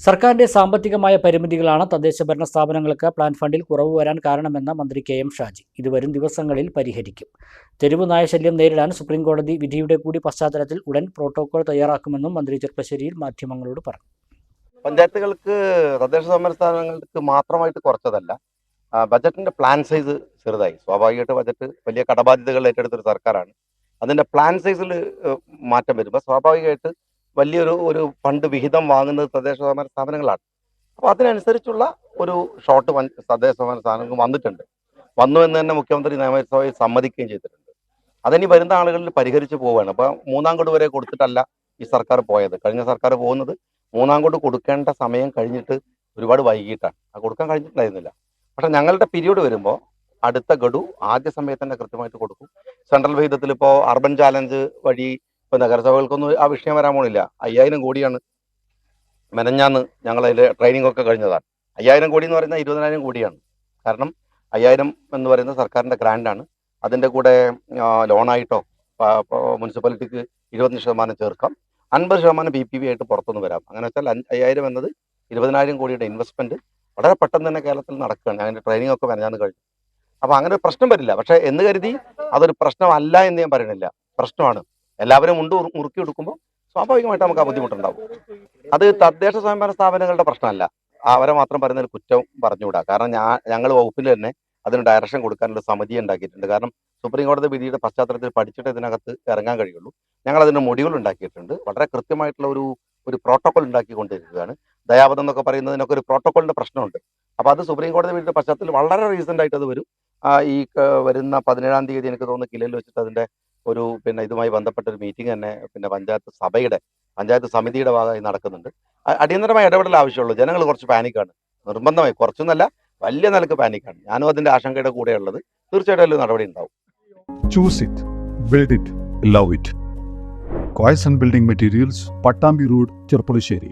സർക്കാരിന്റെ സാമ്പത്തികമായ പരിമിതികളാണ് തദ്ദേശഭരണ സ്ഥാപനങ്ങൾക്ക് പ്ലാൻ ഫണ്ടിൽ കുറവ് വരാൻ കാരണമെന്ന് മന്ത്രി കെ എം ഷാജി. ഇത് വരും ദിവസങ്ങളിൽ പരിഹരിക്കും. തെരുവ് നായശല്യം നേരിടാൻ സുപ്രീംകോടതി വിധിയുടെ കൂടി പശ്ചാത്തലത്തിൽ ഉടൻ പ്രോട്ടോകോൾ തയ്യാറാക്കുമെന്നും മന്ത്രി ചെർപ്പശ്ശേരിയിൽ മാധ്യമങ്ങളോട് പറഞ്ഞു. പഞ്ചായത്തുകൾക്ക് തദ്ദേശ സ്വയംഭരണ സ്ഥാപനങ്ങൾക്ക് മാത്രമായിട്ട് കുറച്ചതല്ല, ബജറ്റിന്റെ പ്ലാൻ സൈസ് ചെറുതായി. സ്വാഭാവികമായിട്ട് ബജറ്റ് വലിയ കടബാധ്യതകൾ ഏറ്റെടുത്തൊരു സർക്കാരാണ്. അതിന്റെ പ്ലാൻ സൈസിൽ മാറ്റം വരുമ്പോൾ സ്വാഭാവികമായിട്ട് വലിയൊരു ഫണ്ട് വിഹിതം വാങ്ങുന്നത് തദ്ദേശ സ്വയംഭരണ സ്ഥാപനങ്ങളാണ്. അപ്പോൾ അതിനനുസരിച്ചുള്ള ഒരു ഷോർട്ട് തദ്ദേശ സ്വയംഭരണ സ്ഥാപനങ്ങൾ വന്നു എന്ന് തന്നെ മുഖ്യമന്ത്രി നിയമസഭയിൽ സമ്മതിക്കുകയും ചെയ്തിട്ടുണ്ട്. അതിനി വരുന്ന ആളുകളിൽ പരിഹരിച്ച് പോവുകയാണ്. അപ്പോൾ മൂന്നാം ഗഡു വരെ കൊടുത്തിട്ടല്ല ഈ സർക്കാർ പോയത്. കഴിഞ്ഞ സർക്കാർ പോകുന്നത് മൂന്നാം ഗഡു കൊടുക്കേണ്ട സമയം കഴിഞ്ഞിട്ട് ഒരുപാട് വൈകിട്ടാണ്. അത് കൊടുക്കാൻ കഴിഞ്ഞിട്ടുണ്ടായിരുന്നില്ല. പക്ഷെ ഞങ്ങളുടെ പീരീഡ് വരുമ്പോൾ അടുത്ത ഗഡു ആദ്യ സമയത്ത് തന്നെ കൃത്യമായിട്ട് കൊടുക്കും. സെൻട്രൽ വിഹിതത്തിൽ ഇപ്പോൾ അർബൻ ചാലഞ്ച് വഴി ഇപ്പോൾ നഗരസഭകൾക്കൊന്നും ആ വിഷയം വരാൻ പോണില്ല. 5000 കോടിയാണ് മെനഞ്ഞാന്ന് ഞങ്ങളതിൽ ട്രെയിനിങ് ഒക്കെ കഴിഞ്ഞതാണ്. 5000 കോടി എന്ന് പറയുന്നത് 20,000 കോടിയാണ്. കാരണം 5000 എന്ന് പറയുന്നത് സർക്കാരിൻ്റെ ഗ്രാൻഡാണ്. അതിൻ്റെ കൂടെ ലോണായിട്ടോ മുനിസിപ്പാലിറ്റിക്ക് 20% ചേർക്കാം, 50% PPP ആയിട്ട് പുറത്തുനിന്ന് വരാം. അങ്ങനെ വെച്ചാൽ 5000 എന്നത് 20,000 കോടിയുടെ ഇൻവെസ്റ്റ്മെൻറ്റ് വളരെ പെട്ടെന്ന് തന്നെ കേരളത്തിൽ നടക്കുകയാണ്. അതിൻ്റെ ട്രെയിനിങ് ഒക്കെ മെനഞ്ഞാന്ന് കഴിഞ്ഞു. അപ്പോൾ അങ്ങനെ ഒരു പ്രശ്നം വരില്ല. പക്ഷേ എന്ന് കരുതി അതൊരു പ്രശ്നമല്ല എന്ന് ഞാൻ പറയുന്നില്ല. പ്രശ്നമാണ്. എല്ലാവരും മുറുക്കി എടുക്കുമ്പോൾ സ്വാഭാവികമായിട്ട് നമുക്ക് ആ ബുദ്ധിമുട്ടുണ്ടാവും. അത് തദ്ദേശ സ്വയംഭരണ സ്ഥാപനങ്ങളുടെ പ്രശ്നമല്ല. അവരെ മാത്രം പറയുന്നതിൽ കുറ്റം പറഞ്ഞുകൂടാ. കാരണം ഞങ്ങൾ വകുപ്പിൽ തന്നെ അതിന് ഡയറക്ഷൻ കൊടുക്കാനുള്ള സമിതി ഉണ്ടാക്കിയിട്ടുണ്ട്. കാരണം സുപ്രീം കോടതി വിധിയുടെ പശ്ചാത്തലത്തിൽ പഠിച്ചിട്ട് ഇതിനകത്ത് ഇറങ്ങാൻ കഴിയുള്ളൂ. ഞങ്ങൾ അതിൻ്റെ മൊഡ്യൂൾ ഉണ്ടാക്കിയിട്ടുണ്ട്. വളരെ കൃത്യമായിട്ടുള്ള ഒരു പ്രോട്ടോകോൾ ഉണ്ടാക്കിക്കൊണ്ടിരിക്കുകയാണ്. ദയാവധം എന്നൊക്കെ പറയുന്നതിനൊക്കെ ഒരു പ്രോട്ടോകോളിൻ്റെ പ്രശ്നമുണ്ട്. അപ്പോൾ അത് സുപ്രീം കോടതി വിധിയുടെ പശ്ചാത്തലത്തിൽ വളരെ റീസെൻ്റ് ആയിട്ട് അത് വരും. ഈ വരുന്ന 17-ാം തീയതി എനിക്ക് തോന്നുന്നു കിലയിൽ വെച്ചിട്ട് അതിൻ്റെ ഇതുമായി ബന്ധപ്പെട്ട ഒരു മീറ്റിംഗ് തന്നെ പഞ്ചായത്ത് സമിതിയുടെ ഭാഗമായി നടക്കുന്നുണ്ട്. അടിയന്തരമായ ഇടപെടൽ ആവശ്യമുള്ളൂ. ജനങ്ങൾ കുറച്ച് പാനിക്കാണ്. നിർബന്ധമായി, കുറച്ചൊന്നല്ല, വലിയ നിലക്ക് പാനിക്കാണ്. ഞാനും അതിൻ്റെ ആശങ്കയുടെ കൂടെയുള്ളത്. തീർച്ചയായിട്ടും അതിൽ നടപടി ഉണ്ടാവും. Choose it, build it, love it. Coys and Building Materials, Pattambi Road, Cherppalasheri.